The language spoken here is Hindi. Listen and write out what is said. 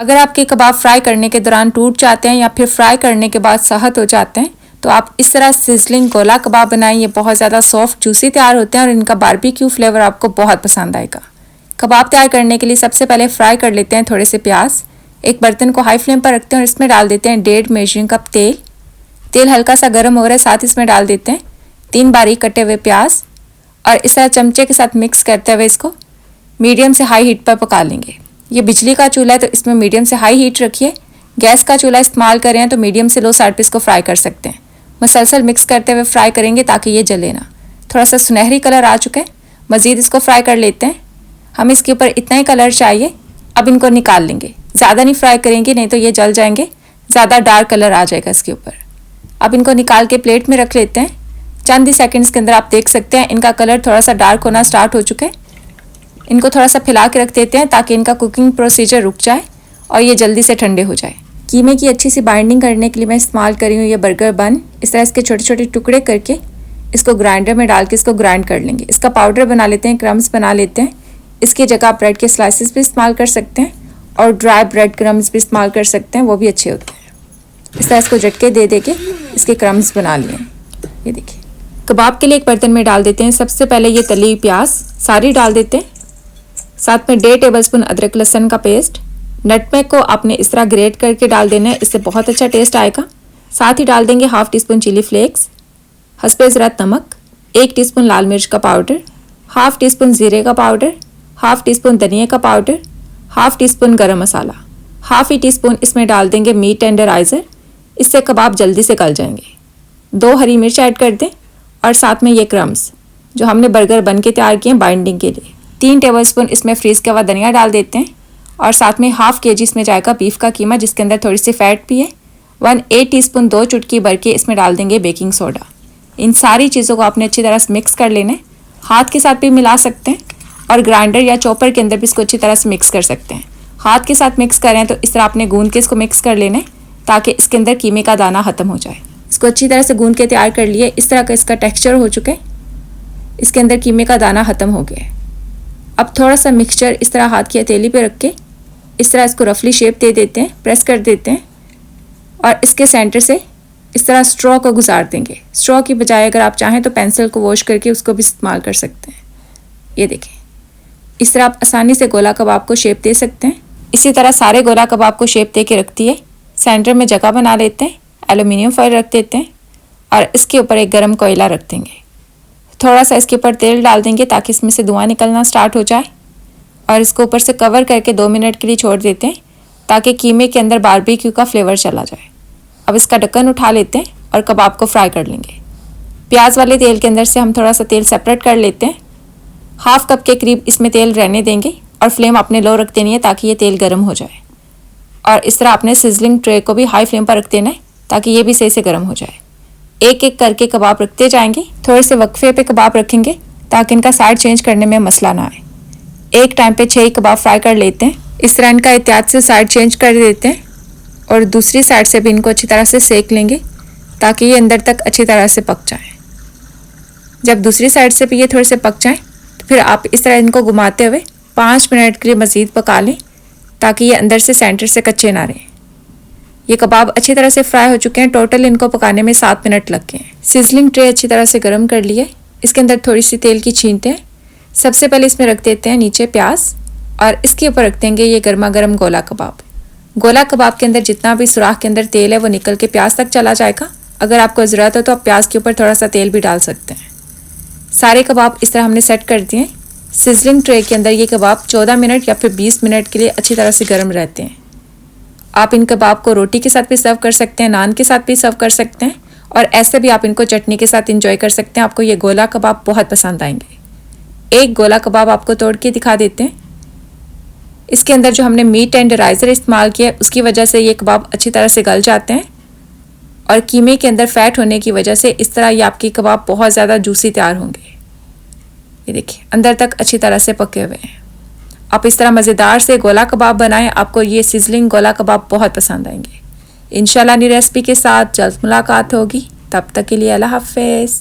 अगर आपके कबाब फ्राई करने के दौरान टूट जाते हैं या फिर फ्राई करने के बाद सख्त हो जाते हैं तो आप इस तरह सिजलिंग गोला कबाब बनाएं। ये बहुत ज़्यादा सॉफ्ट जूसी तैयार होते हैं और इनका बारबेक्यू फ्लेवर आपको बहुत पसंद आएगा। कबाब तैयार करने के लिए सबसे पहले फ्राई कर लेते हैं थोड़े से प्याज। एक बर्तन को हाई फ्लेम पर रखते हैं और इसमें डाल देते हैं 1.5 मेजरिंग कप तेल। तेल हल्का सा गर्म हो रहा है, साथ इसमें डाल देते हैं 3 बारीक कटे हुए प्याज और इस तरह चमचे के साथ मिक्स करते हुए इसको मीडियम से हाई हीट पर पका लेंगे। ये बिजली का चूल्हा है तो इसमें मीडियम से हाई हीट रखिए। गैस का चूल्हा इस्तेमाल कर रहे हैं तो मीडियम से लो साइड पर इसको फ्राई कर सकते हैं। मसलसल मिक्स करते हुए फ्राई करेंगे ताकि ये जले ना। थोड़ा सा सुनहरी कलर आ चुका है, मज़ीद इसको फ्राई कर लेते हैं। हमें इसके ऊपर इतना ही कलर चाहिए। अब इनको निकाल लेंगे, ज़्यादा नहीं फ्राई करेंगे नहीं तो ये जल जाएंगे, ज़्यादा डार्क कलर आ जाएगा इसके ऊपर। अब इनको निकाल के प्लेट में रख लेते हैं। चंद ही सेकंड्स के अंदर आप देख सकते हैं इनका कलर थोड़ा सा डार्क होना स्टार्ट हो चुका है। इनको थोड़ा सा फैला के रख देते हैं ताकि इनका कुकिंग प्रोसीजर रुक जाए और ये जल्दी से ठंडे हो जाए। कीमे की अच्छी सी बाइंडिंग करने के लिए मैं इस्तेमाल कर रही हूँ ये बर्गर बन। इस तरह इसके छोटे छोटे टुकड़े करके इसको ग्राइंडर में डाल के इसको ग्राइंड कर लेंगे। इसका पाउडर बना लेते हैं, क्रम्स बना लेते हैं। इसकी जगह आप ब्रेड के स्लाइसेस भी इस्तेमाल कर सकते हैं और ड्राई ब्रेड क्रम्स भी इस्तेमाल कर सकते हैं, वो भी अच्छे होते हैं। इस तरह इसको झटके दे दे के इसके क्रम्स बना लिए। ये देखिए, कबाब के लिए एक बर्तन में डाल देते हैं। सबसे पहले ये तली हुई प्याज सारी डाल देते हैं, साथ में 1.5 टेबलस्पून अदरक लहसुन का पेस्ट। नटमेग को आपने इस तरह ग्रेट करके डाल देना है, इससे बहुत अच्छा टेस्ट आएगा। साथ ही डाल देंगे 1/2 टीस्पून चिली फ्लेक्स, हस्बे ज़रूरत नमक, 1 टीस्पून लाल मिर्च का पाउडर, 1/2 टीस्पून ज़ीरे का पाउडर, 1/2 टीस्पून धनिया का पाउडर, 1/2 टीस्पून गरम मसाला, 1/2 टीस्पून इसमें डाल देंगे मीट टेंडराइज़र। इससे कबाब जल्दी से गल जाएंगे। 2 हरी मिर्च ऐड कर दें और साथ में ये क्रम्स जो हमने बर्गर बन के तैयार किए हैं बाइंडिंग के लिए। 3 टेबलस्पून इसमें फ्रीज़ किया हुआ धनिया डाल देते हैं और साथ में 1/2 kg इसमें जाएगा बीफ का कीमा जिसके अंदर थोड़ी सी फैट भी है। 1/8 टीस्पून 2 चुटकी भर के इसमें डाल देंगे बेकिंग सोडा। इन सारी चीज़ों को आपने अच्छी तरह से मिक्स कर लेना है। हाथ के साथ भी मिला सकते हैं और ग्राइंडर या चॉपर के अंदर भी इसको अच्छी तरह से मिक्स कर सकते हैं। हाथ के साथ मिक्स करें तो इस तरह आपने गूंद के इसको मिक्स कर लेना है ताकि इसके अंदर कीमे का दाना ख़त्म हो जाए। इसको अच्छी तरह से गूंद के तैयार कर लिए। इस तरह का इसका टेक्सचर हो चुका है, इसके अंदर कीमे का दाना ख़त्म हो गया है। अब थोड़ा सा मिक्सचर इस तरह हाथ की हथेली पे रख के इस तरह इसको रफली शेप दे देते हैं, प्रेस कर देते हैं और इसके सेंटर से इस तरह स्ट्रॉ को गुजार देंगे। स्ट्रॉ की बजाय अगर आप चाहें तो पेंसिल को वॉश करके उसको भी इस्तेमाल कर सकते हैं। ये देखें, इस तरह आप आसानी से गोला कबाब को शेप दे सकते हैं। इसी तरह सारे गोला कबाब को शेप दे के रख दिए। सेंटर में जगह बना लेते हैं, एलुमिनियम फॉइल रख देते हैं और इसके ऊपर एक गर्म कोयला रख देंगे। थोड़ा सा इसके ऊपर तेल डाल देंगे ताकि इसमें से धुआं निकलना स्टार्ट हो जाए और इसको ऊपर से कवर करके 2 मिनट के लिए छोड़ देते हैं ताकि कीमे के अंदर बारबेक्यू का फ्लेवर चला जाए। अब इसका ढक्कन उठा लेते हैं और कबाब को फ्राई कर लेंगे। प्याज वाले तेल के अंदर से हम थोड़ा सा तेल सेपरेट कर लेते हैं। 1/2 कप के करीब इसमें तेल रहने देंगे और फ्लेम अपने लो रख देनी है ताकि ये तेल गर्म हो जाए। और इस तरह अपने सिजलिंग ट्रे को भी हाई फ्लेम पर रख देना है ताकि ये भी सही से गर्म हो जाए। एक एक करके कबाब रखते जाएंगे। थोड़े से वक्फे पे कबाब रखेंगे ताकि इनका साइड चेंज करने में मसला ना आए। एक टाइम पे 6 कबाब फ्राई कर लेते हैं। इस तरह इनका एहतियात से साइड चेंज कर देते हैं और दूसरी साइड से भी इनको अच्छी तरह से सेक लेंगे ताकि ये अंदर तक अच्छी तरह से पक जाए। जब दूसरी साइड से भी ये थोड़े से पक जाएं तो फिर आप इस तरह इनको घुमाते हुए 5 मिनट के लिए मज़ीद पका लें ताकि ये अंदर से सेंटर से कच्चे ना रहें। ये कबाब अच्छी तरह से फ्राई हो चुके हैं। टोटल इनको पकाने में 7 मिनट लग गए हैं। सिजलिंग ट्रे अच्छी तरह से गर्म कर लिए। इसके अंदर थोड़ी सी तेल की छींटे हैं। सबसे पहले इसमें रख देते हैं नीचे प्याज और इसके ऊपर रख देंगे ये गर्मा गर्म गोला कबाब। गोला कबाब के अंदर जितना भी सुराख के अंदर तेल है वो निकल के प्याज तक चला जाएगा। अगर आपको ज़रूरत हो तो आप प्याज के ऊपर थोड़ा सा तेल भी डाल सकते हैं। सारे कबाब इस तरह हमने सेट कर दिए। सिजलिंग ट्रे के अंदर ये कबाब 14 मिनट या फिर 20 मिनट के लिए अच्छी तरह से गर्म रहते हैं। आप इन कबाब को रोटी के साथ भी सर्व कर सकते हैं, नान के साथ भी सर्व कर सकते हैं और ऐसे भी आप इनको चटनी के साथ इंजॉय कर सकते हैं। आपको ये गोला कबाब बहुत पसंद आएंगे। एक गोला कबाब आपको तोड़ के दिखा देते हैं। इसके अंदर जो हमने मीट टेंडराइज़र इस्तेमाल किया उसकी वजह से ये कबाब अच्छी तरह से गल जाते हैं और कीमे के अंदर फैट होने की वजह से इस तरह ये आपके कबाब बहुत ज़्यादा जूसी तैयार होंगे। ये देखिए, अंदर तक अच्छी तरह से पके हुए हैं। आप इस तरह मज़ेदार से गोला कबाब बनाएं, आपको ये सिजलिंग गोला कबाब बहुत पसंद आएंगे। इंशाल्लाह नई रेसिपी के साथ जल्द मुलाकात होगी। तब तक के लिए अल्लाह हाफ़िज़।